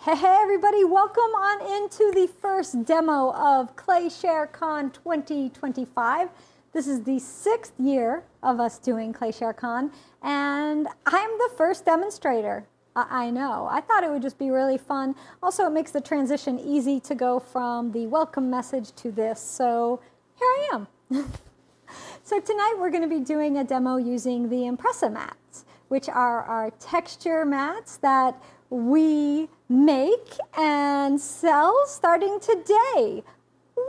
Hey everybody, welcome on into the first demo of ClayShare Con 2025. This is the 6th year of us doing ClayShare Con, and I'm the first demonstrator. I know, I thought it would just be really fun. Also, it makes the transition easy to go from the welcome message to this, so here I am. So tonight we're going to be doing a demo using the EmpressaMats, which are our texture mats that we make and sell starting today. Woo,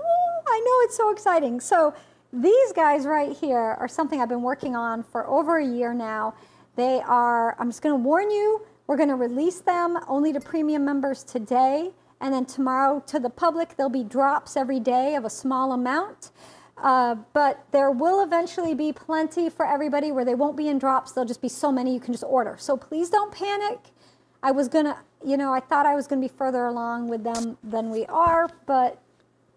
I know, it's so exciting. So these guys right here are something I've been working on for over a year now. They are, I'm just going to warn you, we're going to release them only to premium members today, and then tomorrow to the public there'll be drops every day of a small amount. But there will eventually be plenty for everybody where they won't be in drops. There'll just be so many you can just order. So please don't panic. I was gonna, I thought I was gonna be further along with them than we are, but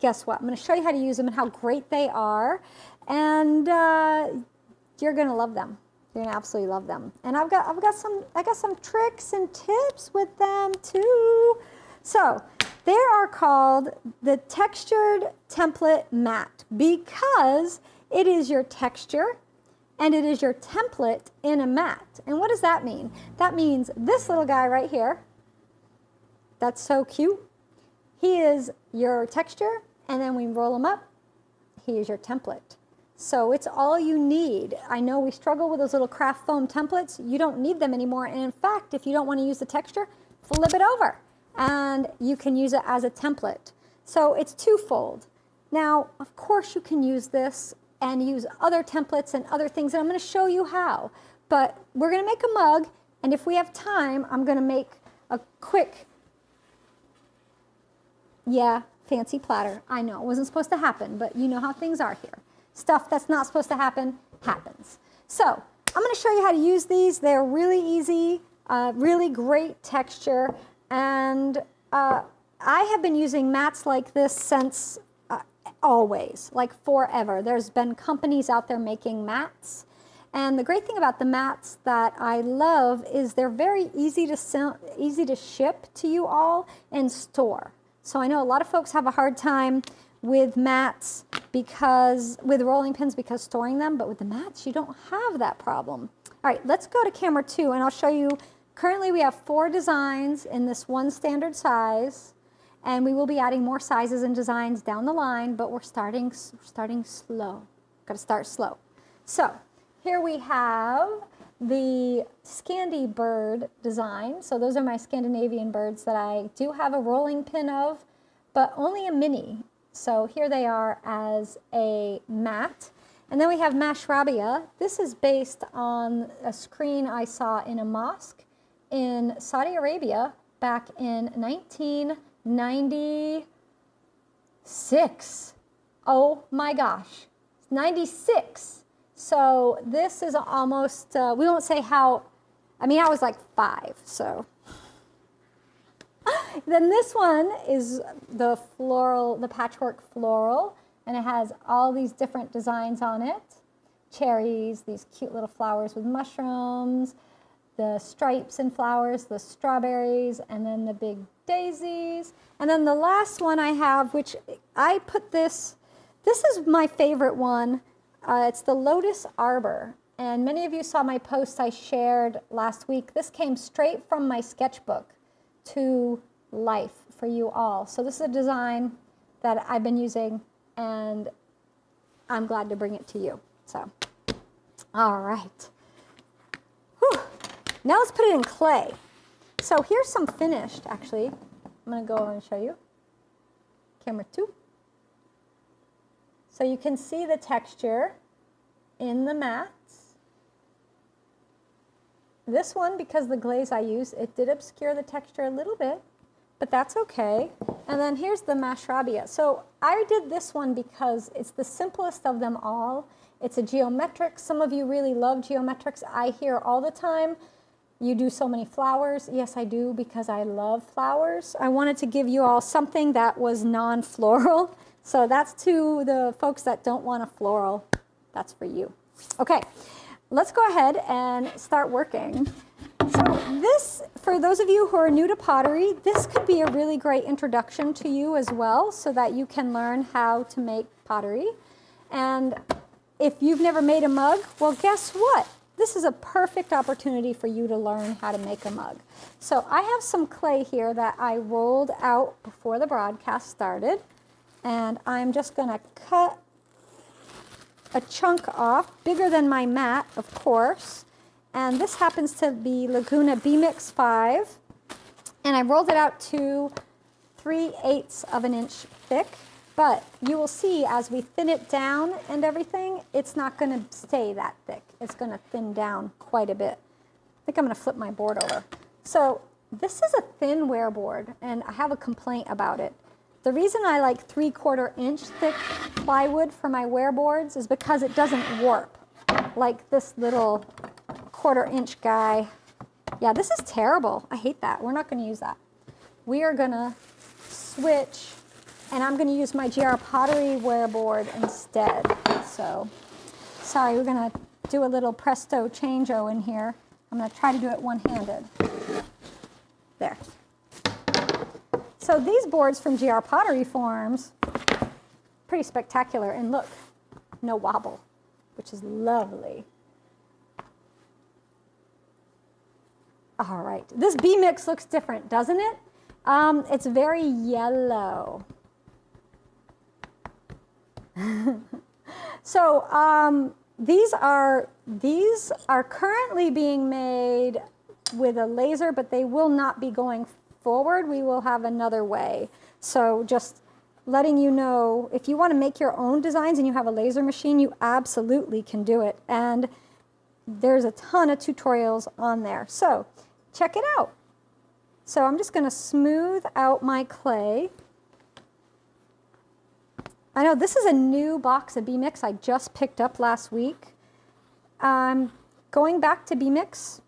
guess what? I'm gonna show you how to use them and how great they are, and you're gonna love them. You're gonna absolutely love them. And I got some tricks and tips with them too. So they are called the textured template mat because it is your texture and it is your template in a mat. And what does that mean? That means this little guy right here, that's so cute. He is your texture, and then we roll him up, he is your template. So it's all you need. I know we struggle with those little craft foam templates. You don't need them anymore. And in fact, if you don't want to use the texture, flip it over and you can use it as a template. So it's twofold. Now, of course you can use this and use other templates and other things, and I'm going to show you how. But we're going to make a mug, and if we have time, I'm going to make a quick, fancy platter. I know, it wasn't supposed to happen, but you know how things are here. Stuff that's not supposed to happen, happens. So I'm going to show you how to use these. They're really easy, really great texture, and I have been using mats like this since always, like forever. There's been companies out there making mats, and the great thing about the mats that I love is they're very easy to ship to you all and store. So I know a lot of folks have a hard time with mats with rolling pins because storing them, but with the mats you don't have that problem. All right, let's go to camera 2 and I'll show you. Currently we have 4 designs in this one standard size, and we will be adding more sizes and designs down the line, but we're starting slow. Got to start slow. So here we have the Scandi bird design. So those are my Scandinavian birds that I do have a rolling pin of, but only a mini. So here they are as a mat. And then we have Mashrabia. This is based on a screen I saw in a mosque in Saudi Arabia back in 1996. Oh my gosh, 96. So this is almost, we won't say how, I was like 5, so. Then this one is the floral, the patchwork floral, and it has all these different designs on it. Cherries, these cute little flowers with mushrooms, the stripes and flowers, the strawberries, and then the big daisies. And then the last one I have, which I put this is my favorite one. It's the Lotus Arbor. And many of you saw my post I shared last week. This came straight from my sketchbook to life for you all. So this is a design that I've been using, and I'm glad to bring it to you. So, all right. Whew. Now let's put it in clay. So here's some finished, actually. I'm going to go over and show you. Camera 2. So you can see the texture in the mats. This one, because the glaze I use, it did obscure the texture a little bit, but that's okay. And then here's the Mashrabia. So I did this one because it's the simplest of them all. It's a geometric. Some of you really love geometrics. I hear all the time, you do so many flowers. Yes, I do, because I love flowers. I wanted to give you all something that was non-floral. So that's to the folks that don't want a floral. That's for you. Okay, let's go ahead and start working. So this, for those of you who are new to pottery, this could be a really great introduction to you as well, so that you can learn how to make pottery. And if you've never made a mug, well, guess what? This is a perfect opportunity for you to learn how to make a mug. So I have some clay here that I rolled out before the broadcast started, and I'm just going to cut a chunk off, bigger than my mat, of course. And this happens to be Laguna B-Mix 5, and I rolled it out to 3/8 of an inch thick. But you will see as we thin it down and everything, it's not going to stay that thick. It's going to thin down quite a bit. I think I'm going to flip my board over. So this is a thin wear board, and I have a complaint about it. The reason I like 3/4 inch thick plywood for my wear boards is because it doesn't warp like this little 1/4 inch guy. Yeah, this is terrible. I hate that. We're not going to use that. We are going to switch. And I'm going to use my GR Pottery wear board instead. So, sorry, we're going to do a little presto change-o in here. I'm going to try to do it one-handed. There. So these boards from GR Pottery Forms, pretty spectacular. And look, no wobble, which is lovely. All right. This B-Mix looks different, doesn't it? It's very yellow. So these are currently being made with a laser, but they will not be going forward. We will have another way. So just letting you know, if you want to make your own designs and you have a laser machine, you absolutely can do it. And there's a ton of tutorials on there. So check it out. So I'm just going to smooth out my clay. I know this is a new box of B-Mix I just picked up last week. I'm going back to B-Mix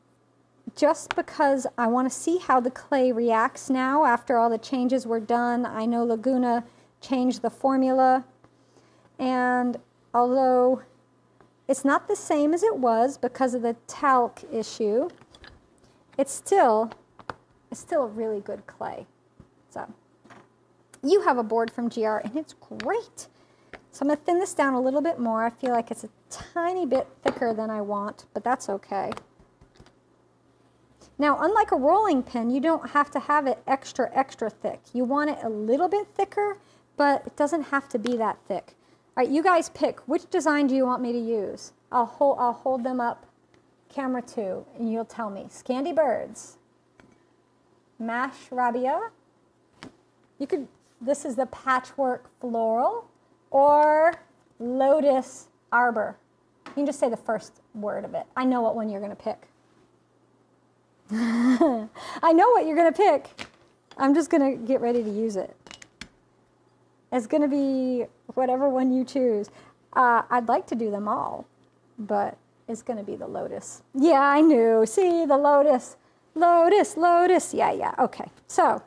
just because I want to see how the clay reacts now after all the changes were done. I know Laguna changed the formula, and although it's not the same as it was because of the talc issue, it's still a really good clay. So you have a board from GR, and it's great. So I'm going to thin this down a little bit more. I feel like it's a tiny bit thicker than I want, but that's okay. Now, unlike a rolling pin, you don't have to have it extra, extra thick. You want it a little bit thicker, but it doesn't have to be that thick. All right, you guys pick. Which design do you want me to use? I'll hold them up, camera 2, and you'll tell me. Scandy Birds, Mash Rabia. You could. This is the Patchwork Floral, or Lotus Arbor. You can just say the first word of it. I know what one you're going to pick. I know what you're going to pick. I'm just going to get ready to use it. It's going to be whatever one you choose. I'd like to do them all, but it's going to be the Lotus. Yeah, I knew. See, the Lotus. Lotus, Lotus. Yeah, okay. So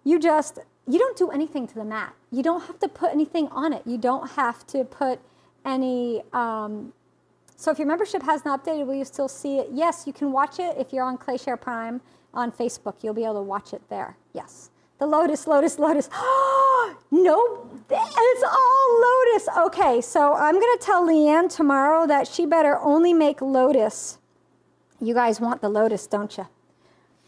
you don't do anything to the mat. You don't have to put anything on it. You don't have to put any, so if your membership hasn't updated, will you still see it? Yes, you can watch it if you're on ClayShare Prime on Facebook. You'll be able to watch it there. Yes. The Lotus, Lotus, Lotus. No, it's all Lotus. Okay, so I'm going to tell Leanne tomorrow that she better only make Lotus. You guys want the Lotus, don't you?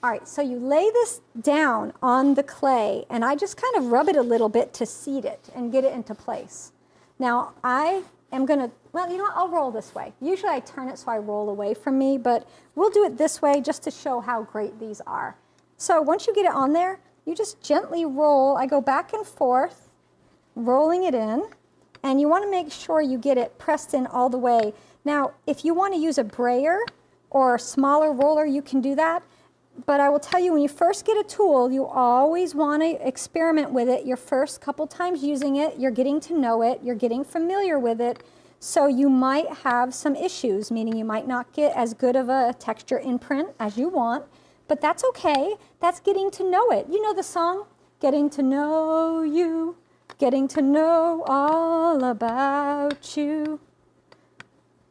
All right, so you lay this down on the clay, and I just kind of rub it a little bit to seat it and get it into place. Now, I am going to, well, you know what? I'll roll this way. Usually I turn it so I roll away from me, but we'll do it this way just to show how great these are. So once you get it on there, you just gently roll. I go back and forth, rolling it in, and you want to make sure you get it pressed in all the way. Now, if you want to use a brayer or a smaller roller, you can do that. But I will tell you, when you first get a tool, you always want to experiment with it. Your first couple times using it, you're getting to know it, you're getting familiar with it, so you might have some issues, meaning you might not get as good of a texture imprint as you want, but that's okay. That's getting to know it. You know the song, Getting to Know You, getting to know all about you.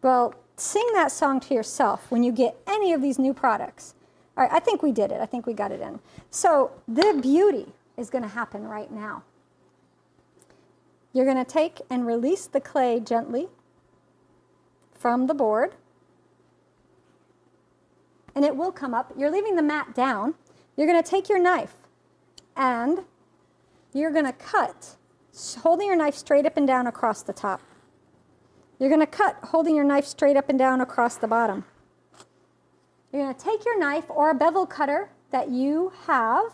Well, sing that song to yourself when you get any of these new products. All right, I think we did it. I think we got it in. So the beauty is going to happen right now. You're going to take and release the clay gently from the board. And it will come up. You're leaving the mat down. You're going to take your knife and you're going to cut, holding your knife straight up and down across the top. You're going to cut, holding your knife straight up and down across the bottom. You're going to take your knife or a bevel cutter that you have.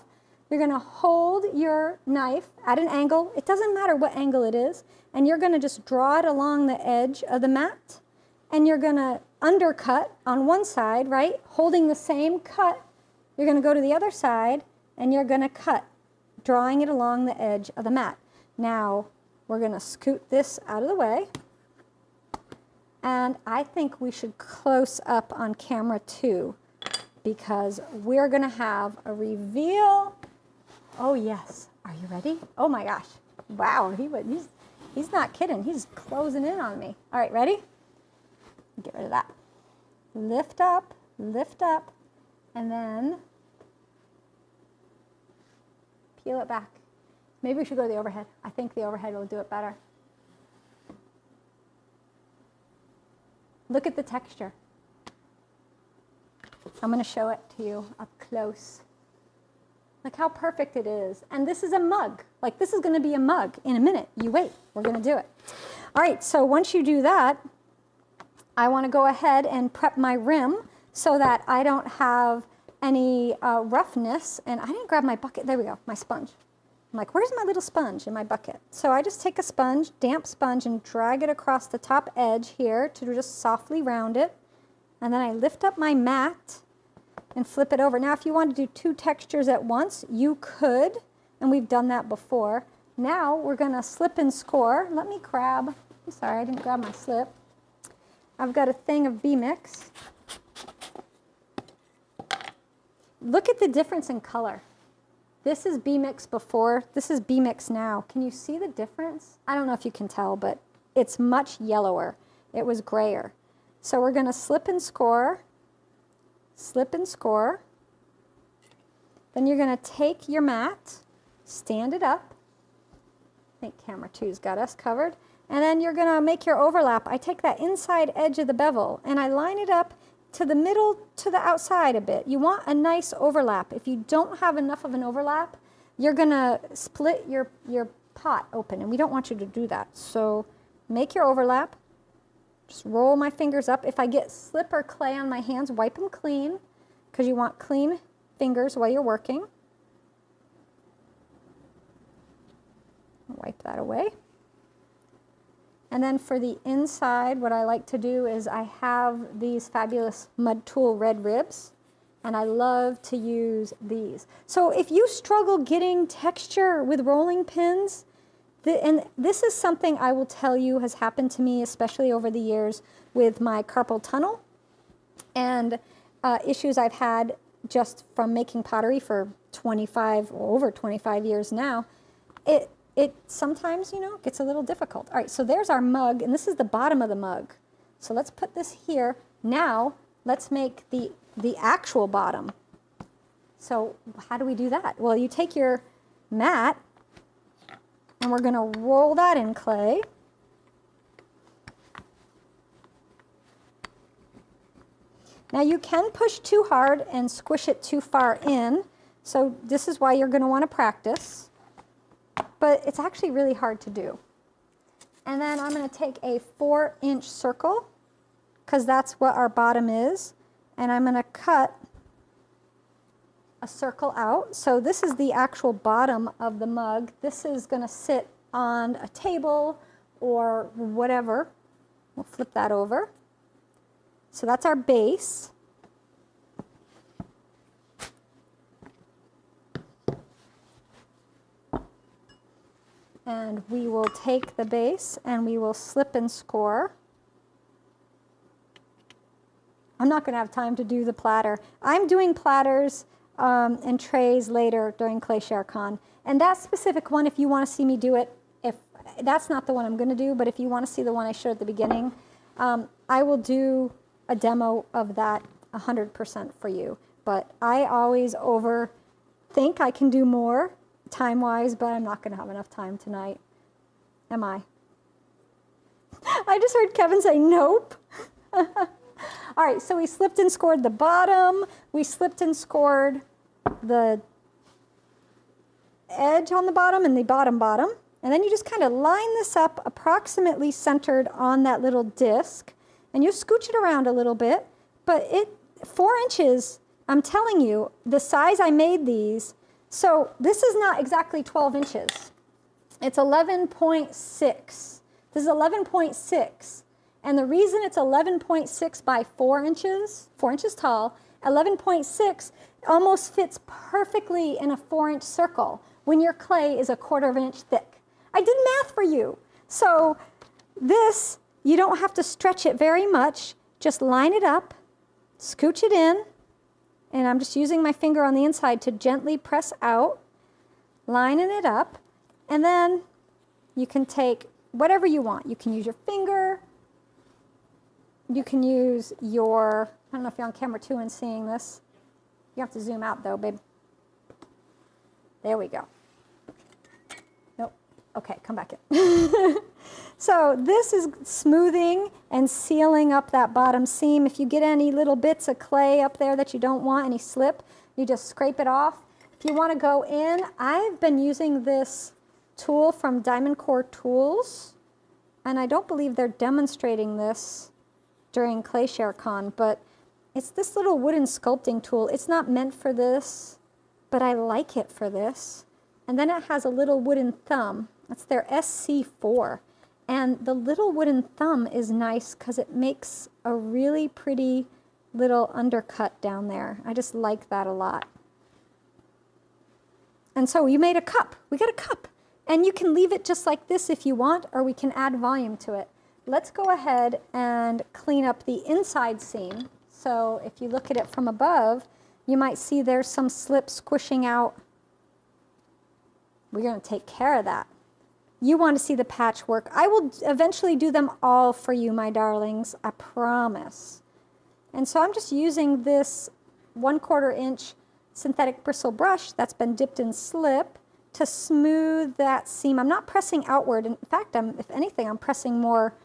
You're going to hold your knife at an angle. It doesn't matter what angle it is. And you're going to just draw it along the edge of the mat. And you're going to undercut on one side, right? Holding the same cut. You're going to go to the other side and you're going to cut, drawing it along the edge of the mat. Now, we're going to scoot this out of the way. And I think we should close up on camera 2 because we're going to have a reveal. Oh, yes. Are you ready? Oh, my gosh. Wow, he's not kidding. He's closing in on me. All right, ready? Get rid of that. Lift up, and then peel it back. Maybe we should go to the overhead. I think the overhead will do it better. Look at the texture. I'm going to show it to you up close. Look how perfect it is. And this is a mug. Like, this is going to be a mug in a minute. You wait. We're going to do it. All right, so once you do that, I want to go ahead and prep my rim so that I don't have any roughness. And I didn't grab my bucket. There we go, my sponge. I'm like, where's my little sponge in my bucket? So I just take a sponge, damp sponge, and drag it across the top edge here to just softly round it. And then I lift up my mat and flip it over. Now, if you want to do 2 textures at once, you could, and we've done that before. Now we're going to slip and score. Let me grab, I'm sorry, I didn't grab my slip. I've got a thing of B-Mix. Look at the difference in color. This is B-Mix before, this is B-Mix now. Can you see the difference? I don't know if you can tell, but it's much yellower. It was grayer. So we're going to slip and score. Then you're going to take your mat, stand it up. I think camera 2's got us covered. And then you're going to make your overlap. I take that inside edge of the bevel and I line it up to the middle, to the outside a bit. You want a nice overlap. If you don't have enough of an overlap, you're going to split your pot open, and we don't want you to do that. So make your overlap. Just roll my fingers up. If I get slip or clay on my hands, wipe them clean, because you want clean fingers while you're working. Wipe that away. And then for the inside, what I like to do is I have these fabulous Mud Tool red ribs, and I love to use these. So if you struggle getting texture with rolling pins, and this is something I will tell you has happened to me, especially over the years with my carpal tunnel and issues I've had just from making pottery for over 25 years now. It sometimes, you know, gets a little difficult. All right, so there's our mug, and this is the bottom of the mug. So let's put this here. Now, let's make the actual bottom. So how do we do that? Well, you take your mat, and we're going to roll that in clay. Now, you can push too hard and squish it too far in. So this is why you're going to want to practice. But it's actually really hard to do. And then I'm going to take a 4-inch circle, because that's what our bottom is, and I'm going to cut a circle out. So this is the actual bottom of the mug. This is going to sit on a table or whatever. We'll flip that over. So that's our base. And we will take the base and we will slip and score. I'm not going to have time to do the platter. I'm doing platters and trays later during ClayShare Con. And that specific one, if you want to see me do it, if that's not the one I'm going to do, but if you want to see the one I showed at the beginning, I will do a demo of that 100% for you. but I always overthink I can do more time-wise, but I'm not going to have enough time tonight. Am I? I just heard Kevin say nope. All right, so we slipped and scored the bottom. We slipped and scored the edge on the bottom and the bottom. And then you just kind of line this up approximately centered on that little disc. And you scooch it around a little bit. But 4 inches, I'm telling you, the size I made these. So this is not exactly 12 inches. It's 11.6. This is 11.6. And the reason it's 11.6 by 4 inches, 4 inches tall, 11.6 almost fits perfectly in a 4-inch circle when your clay is 1/4 of an inch thick. I did math for you. So this, you don't have to stretch it very much. Just line it up, scooch it in, and I'm just using my finger on the inside to gently press out, lining it up, and then you can take whatever you want. You can use your finger. You can use your, I don't know if you're on camera too and seeing this. You have to zoom out though, babe. There we go. Nope. Okay, come back in. So this is smoothing and sealing up that bottom seam. If you get any little bits of clay up there that you don't want, any slip, you just scrape it off. If you want to go in, I've been using this tool from Diamond Core Tools, and I don't believe they're demonstrating this during ClayShare Con, but it's this little wooden sculpting tool. It's not meant for this, but I like it for this. And then it has a little wooden thumb. That's their SC4. And the little wooden thumb is nice because it makes a really pretty little undercut down there. I just like that a lot. And so you made a cup. We got a cup. And you can leave it just like this if you want, or we can add volume to it. Let's go ahead and clean up the inside seam. So if you look at it from above, you might see there's some slip squishing out. We're going to take care of that. You want to see the patchwork. I will eventually do them all for you, my darlings, I promise. And so I'm just using this 1/4 inch synthetic bristle brush that's been dipped in slip to smooth that seam. I'm not pressing outward. In fact, if anything, I'm pressing more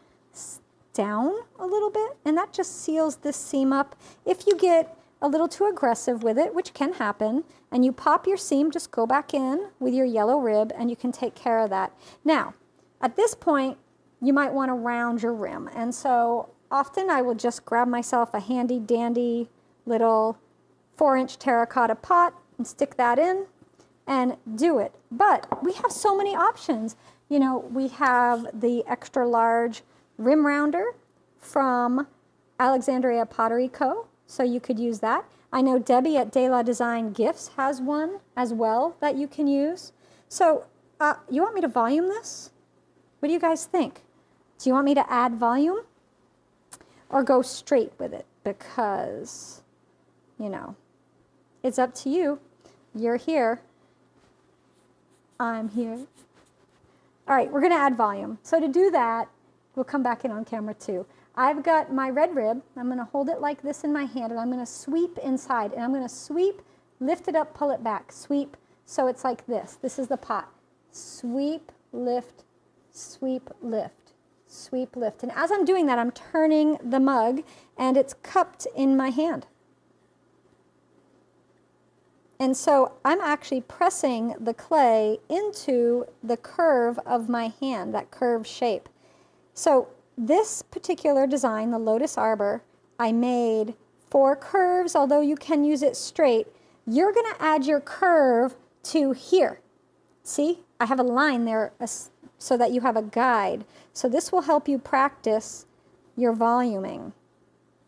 down a little bit, and that just seals this seam up. If you get a little too aggressive with it, which can happen, and you pop your seam, just go back in with your yellow rib and you can take care of that. Now, at this point, you might want to round your rim. And so often I will just grab myself a handy dandy little 4-inch terracotta pot and stick that in and do it. But we have so many options. You know, we have the extra large rim rounder from Alexandria Pottery Co. So you could use that. I know Debbie at De La Design Gifts has one as well that you can use. So you want me to volume this? What do you guys think? Do you want me to add volume or go straight with it? Because, you know, it's up to you. You're here. I'm here. All right, we're going to add volume. So to do that, we'll come back in on camera too. I've got my red rib. I'm going to hold it like this in my hand, and I'm going to sweep inside. And I'm going to sweep, lift it up, pull it back, sweep. So it's like this. This is the pot. Sweep, lift, sweep, lift, sweep, lift. And as I'm doing that, I'm turning the mug, and it's cupped in my hand. And so I'm actually pressing the clay into the curve of my hand, that curved shape. So this particular design, the Lotus Arbor, I made for curves, although you can use it straight. You're going to add your curve to here. See, I have a line there so that you have a guide. So this will help you practice your voluming.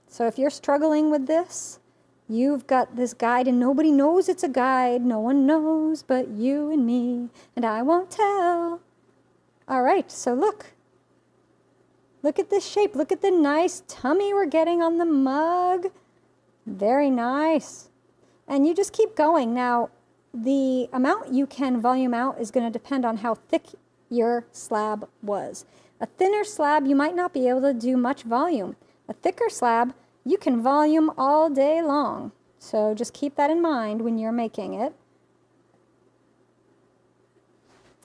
So if you're struggling with this, you've got this guide, and nobody knows it's a guide. No one knows but you and me, and I won't tell. All right, so look. Look at this shape. Look at the nice tummy we're getting on the mug. Very nice. And you just keep going. Now, the amount you can volume out is going to depend on how thick your slab was. A thinner slab, you might not be able to do much volume. A thicker slab, you can volume all day long. So just keep that in mind when you're making it.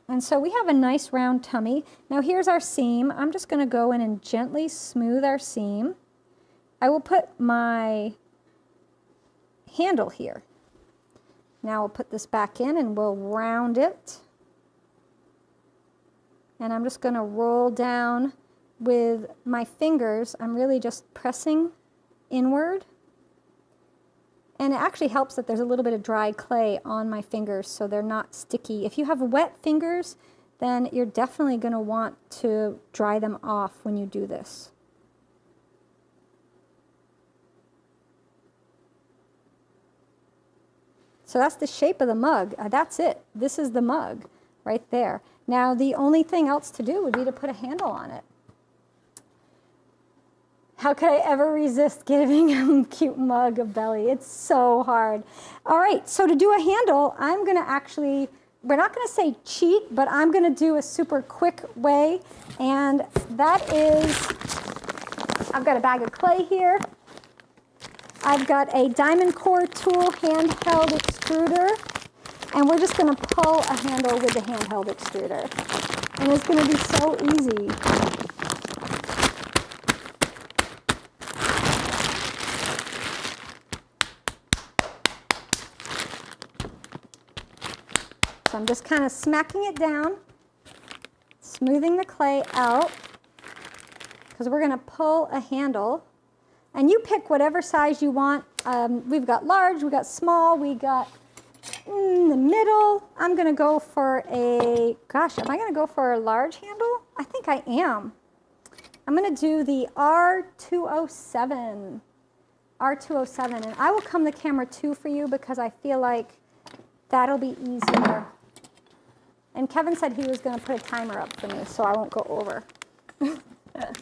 And so we have a nice round tummy. Now here's our seam. I'm just going to go in and gently smooth our seam. I will put my handle here. Now we'll put this back in and we'll round it. And I'm just going to roll down with my fingers. I'm really just pressing inward. And it actually helps that there's a little bit of dry clay on my fingers so they're not sticky. If you have wet fingers, then you're definitely going to want to dry them off when you do this. So that's the shape of the mug. That's it. This is the mug right there. Now the only thing else to do would be to put a handle on it. How could I ever resist giving a cute mug a belly? It's so hard. All right, so to do a handle, I'm gonna actually, we're not gonna say cheat, but I'm gonna do a super quick way, and that is, I've got a bag of clay here. I've got a diamond core tool handheld extruder, and we're just gonna pull a handle with the handheld extruder. And it's gonna be so easy. So I'm just kind of smacking it down, smoothing the clay out, because we're going to pull a handle. And you pick whatever size you want. We've got large, we've got small, we got in the middle. I'm going to go for a, gosh, am I going to go for a large handle? I think I am. I'm going to do the R207. R207. And I will come the camera too for you because I feel like that'll be easier. And Kevin said he was going to put a timer up for me, so I won't go over. But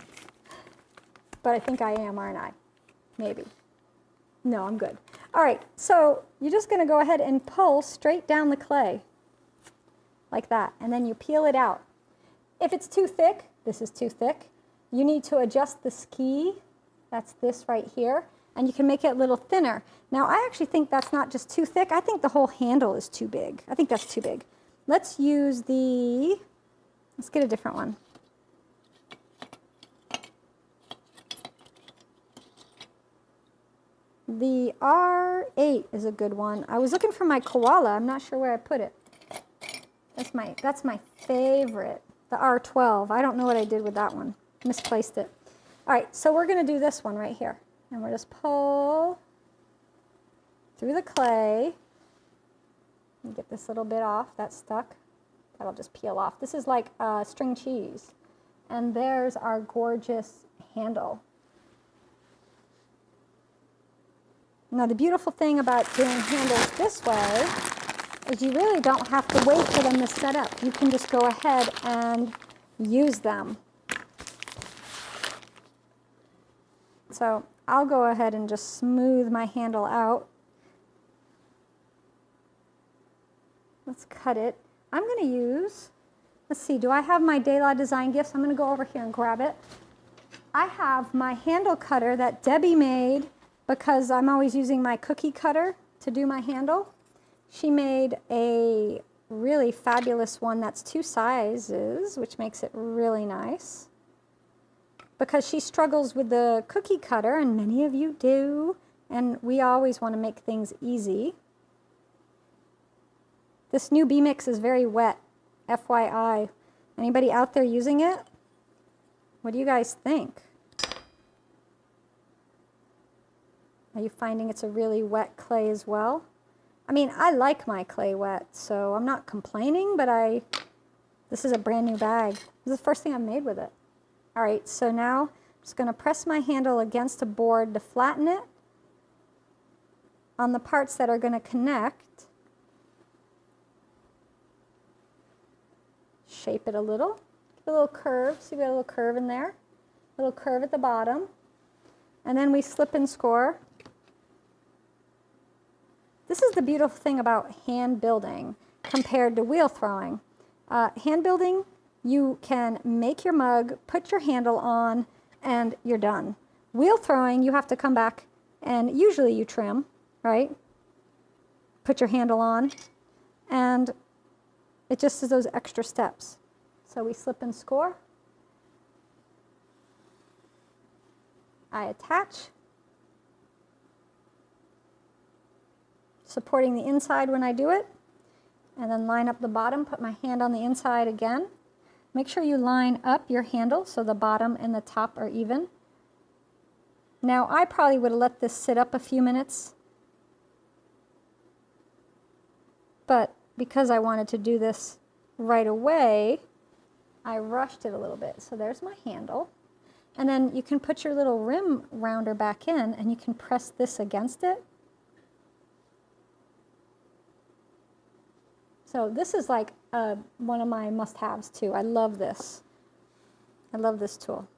I think I am, aren't I? Maybe. No, I'm good. All right, so you're just going to go ahead and pull straight down the clay, like that, and then you peel it out. If it's too thick, this is too thick, you need to adjust the ski. That's this right here. And you can make it a little thinner. Now, I actually think that's not just too thick. I think the whole handle is too big. I think that's too big. Let's use the, let's get a different one. The R8 is a good one. I was looking for my koala. I'm not sure where I put it. That's my favorite. The R12. I don't know what I did with that one. Misplaced it. All right, so we're going to do this one right here. And we'll just pull through the clay and get this little bit off. That's stuck. That'll just peel off. This is like string cheese. And there's our gorgeous handle. Now the beautiful thing about doing handles this way is you really don't have to wait for them to set up. You can just go ahead and use them. So I'll go ahead and just smooth my handle out. Let's cut it. I'm going to use, let's see, do I have my De La Design gifts? I'm going to go over here and grab it. I have my handle cutter that Debbie made because I'm always using my cookie cutter to do my handle. She made a really fabulous one that's 2 sizes, which makes it really nice. Because she struggles with the cookie cutter, and many of you do, and we always want to make things easy. This new B-Mix is very wet, FYI. Anybody out there using it? What do you guys think? Are you finding it's a really wet clay as well? I mean, I like my clay wet, so I'm not complaining, but this is a brand new bag. This is the first thing I've made with it. All right, so now I'm just going to press my handle against a board to flatten it on the parts that are going to connect. Shape it a little. Give it a little curve. See, we got a little curve in there. A little curve at the bottom. And then we slip and score. This is the beautiful thing about hand building compared to wheel throwing. Hand building, you can make your mug, put your handle on, and you're done. Wheel throwing, you have to come back and usually you trim, right? Put your handle on, and it just is those extra steps. So we slip and score. I attach, supporting the inside when I do it, and then line up the bottom, put my hand on the inside again. Make sure you line up your handle so the bottom and the top are even. Now, I probably would have let this sit up a few minutes, but because I wanted to do this right away, I rushed it a little bit. So there's my handle. And then you can put your little rim rounder back in, and you can press this against it. So this is like one of my must-haves too. I love this. I love this tool.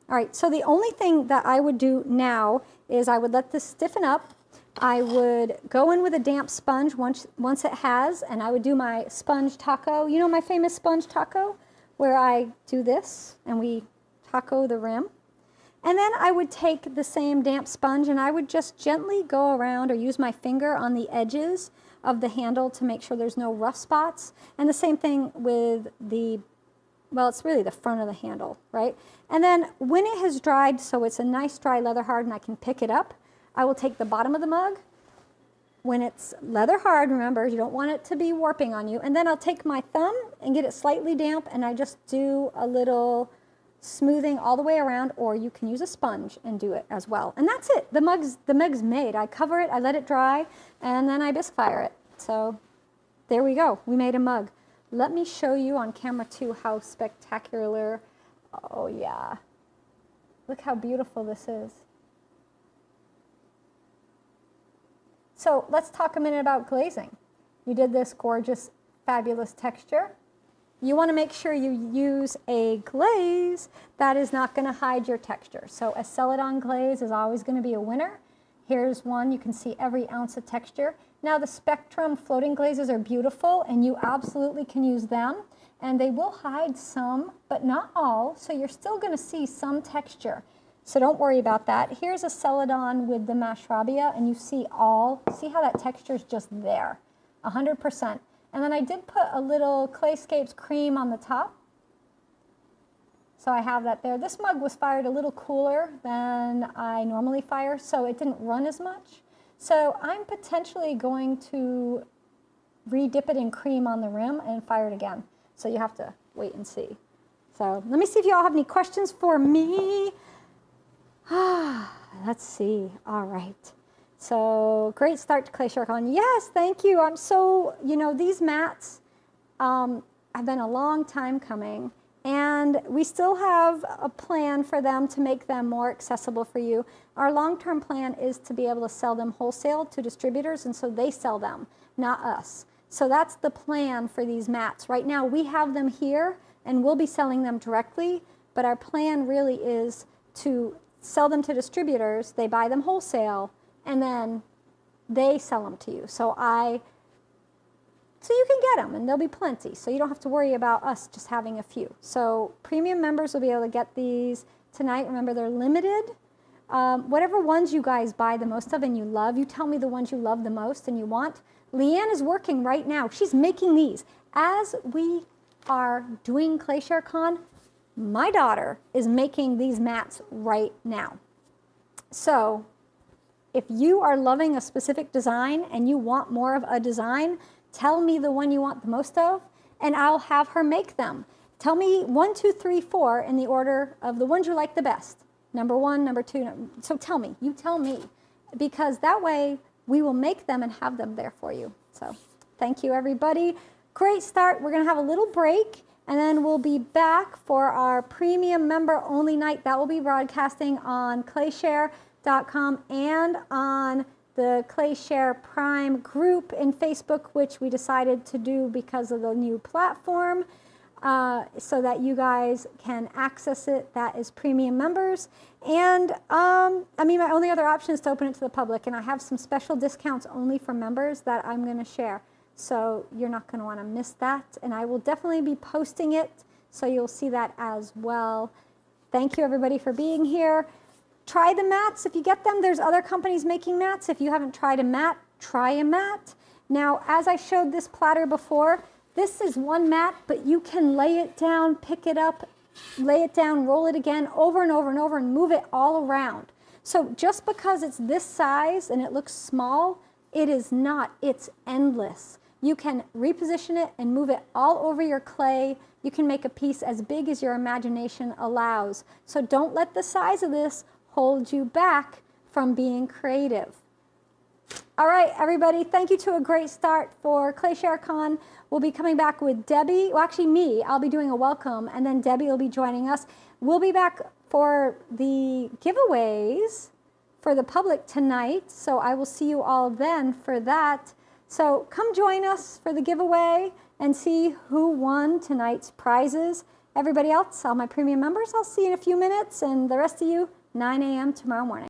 All right, so the only thing that I would do now is I would let this stiffen up. I would go in with a damp sponge once it has, and I would do my sponge taco. You know my famous sponge taco, where I do this and we taco the rim. And then I would take the same damp sponge and I would just gently go around or use my finger on the edges of the handle to make sure there's no rough spots. And the same thing with the, well, it's really the front of the handle, right? And then when it has dried, so it's a nice dry leather hard and I can pick it up, I will take the bottom of the mug. When it's leather hard, remember, you don't want it to be warping on you. And then I'll take my thumb and get it slightly damp, and I just do a little smoothing all the way around, or you can use a sponge and do it as well. And that's it. The mug's made. I cover it, I let it dry, and then I bisque fire it. So there we go. We made a mug. Let me show you on camera too how spectacular. Oh yeah. Look how beautiful this is. So let's talk a minute about glazing. You did this gorgeous, fabulous texture. You want to make sure you use a glaze that is not going to hide your texture. So a Celadon glaze is always going to be a winner. Here's one. You can see every ounce of texture. Now the Spectrum floating glazes are beautiful, and you absolutely can use them. And they will hide some, but not all. So you're still going to see some texture. So don't worry about that. Here's a Celadon with the Mashrabia, and you see how that texture is just there, 100%. And then I did put a little Clayscapes cream on the top. So I have that there. This mug was fired a little cooler than I normally fire, so it didn't run as much. So I'm potentially going to re-dip it in cream on the rim and fire it again. So you have to wait and see. So let me see if you all have any questions for me. Let's see. All right. So great start to ClayShare Con. Yes, thank you. I'm so, these mats have been a long time coming, and we still have a plan for them to make them more accessible for you. Our long-term plan is to be able to sell them wholesale to distributors, and so they sell them, not us. So that's the plan for these mats. Right now we have them here, and we'll be selling them directly, but our plan really is to sell them to distributors. They buy them wholesale, and then they sell them to you. So you can get them, and there'll be plenty. So you don't have to worry about us just having a few. So premium members will be able to get these tonight. Remember, they're limited. Whatever ones you guys buy the most of and you love, you tell me the ones you love the most and you want. Leanne is working right now. She's making these. As we are doing ClayShare Con, my daughter is making these mats right now. So if you are loving a specific design and you want more of a design, tell me the one you want the most of, and I'll have her make them. Tell me 1, 2, 3, 4 in the order of the ones you like the best. Number 1, number 2. So tell me. You tell me. Because that way we will make them and have them there for you. So thank you, everybody. Great start. We're going to have a little break, and then we'll be back for our premium member only night. That will be broadcasting on ClayShare.com and on the ClayShare Prime group in Facebook, which we decided to do because of the new platform, so that you guys can access it. That is premium members. And my only other option is to open it to the public, and I have some special discounts only for members that I'm going to share. So you're not going to want to miss that, and I will definitely be posting it, so you'll see that as well. Thank you, everybody, for being here. Try the mats if you get them. There's other companies making mats. If you haven't tried a mat, try a mat. Now, as I showed this platter before, this is one mat, but you can lay it down, pick it up, lay it down, roll it again over and over and over and move it all around. So just because it's this size and it looks small, it is not. It's endless. You can reposition it and move it all over your clay. You can make a piece as big as your imagination allows. So don't let the size of this hold you back from being creative. All right, everybody, thank you to a great start for ClayShare Con. We'll be coming back with Debbie. Well, actually me, I'll be doing a welcome, and then Debbie will be joining us. We'll be back for the giveaways for the public tonight, so I will see you all then for that. So come join us for the giveaway and see who won tonight's prizes. Everybody else, all my premium members, I'll see you in a few minutes, and the rest of you, 9 a.m. tomorrow morning.